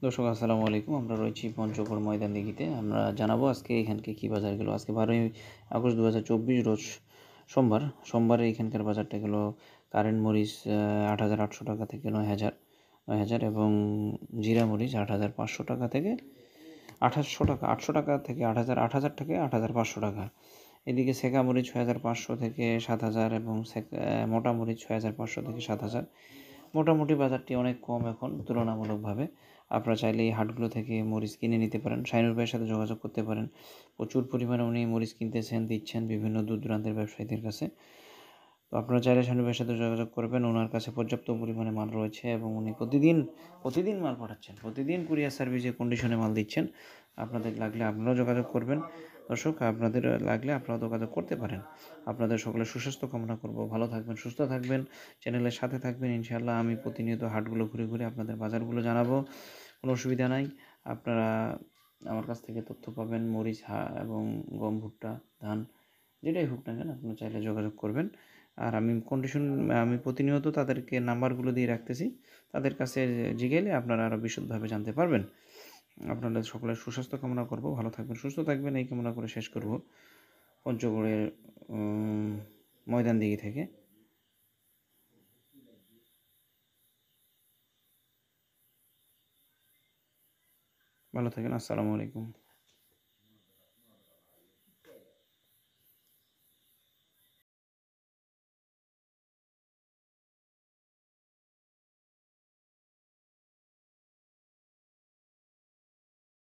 দর্শক আসসালামু আলাইকুম। আমরা রয়েছি পঞ্চগড় ময়দানদিঘিতে। আমরা জানাবো আজকে এখানকে কী বাজার গেল। আজকে 12ই আগস্ট 2024 রোজ সোমবার। সোমবারে এখানকার বাজারটা গেল কারেন্ট মরিচ ৮,৮০০ টাকা থেকে ৯,০০০ এবং জিরা মরিচ ৮,৫০০ টাকা থেকে ২৮০০ টাকা, ৮০০ টাকা থেকে ৮,০০০ থেকে ৮,৫০০ টাকা। এদিকে সেকা মরিচ ৬,৫০০ থেকে ৭,০০০ এবং মোটা মরিচ ৬,৫০০ থেকে ৭,০০০। মোটামুটি বাজারটি অনেক কম এখন তুলনামূলকভাবে। আপনারা চাইলে এই হাটগুলো থেকে মরিচ কিনে নিতে পারেন। শাহিনুর ভাইয়ের সাথে যোগাযোগ করতে পারেন। প্রচুর পরিমাণে উনি মরিচ কিনতেছেন, দিচ্ছেন বিভিন্ন দূর-দূরান্তের ব্যবসায়ীদের কাছে। তো আপনারা চাইলে শাহিনুর ভাইয়ের সাথে যোগাযোগ করবেন। ওনার কাছে পর্যাপ্ত পরিমাণে মাল রয়েছে এবং উনি প্রতিদিন মাল পাঠাচ্ছেন। প্রতিদিন কুরিয়ার সার্ভিসে কন্ডিশনে মাল দিচ্ছেন। আপনাদের লাগলে আপনারাও যোগাযোগ করবেন। দর্শক, আপনাদের লাগলে আপনারাও যোগাযোগ করতে পারেন। আপনাদের সকলের সুস্বাস্থ্য কামনা করব। ভালো থাকবেন, সুস্থ থাকবেন, চ্যানেলের সাথে থাকবেন। ইনশাআল্লাহ আমি প্রতিনিয়ত হাটগুলো ঘুরে ঘুরে আপনাদের বাজারগুলো জানাবো। কোনো অসুবিধা নাই। আপনারা আমার কাছ থেকে তথ্য পাবেন মরিচ এবং গম, ভুট্টা, ধান যেটাই হোক না কেন আপনারা চাইলে যোগাযোগ করবেন। আর আমি প্রতিনিয়ত তাদেরকে নাম্বারগুলো দিয়ে রাখতেছি। তাদের কাছে জিজ্ঞেলে আপনারা আরও বিশদভাবে জানতে পারবেন। আপনাদের সকলের সুস্বাস্থ্য কামনা করব। ভালো থাকবেন, সুস্থ থাকবেন এই কামনা করে শেষ করব পঞ্চগড়ের ময়দানদিঘি থেকে। ভালো থাকেন। আসসালামু আলাইকুম।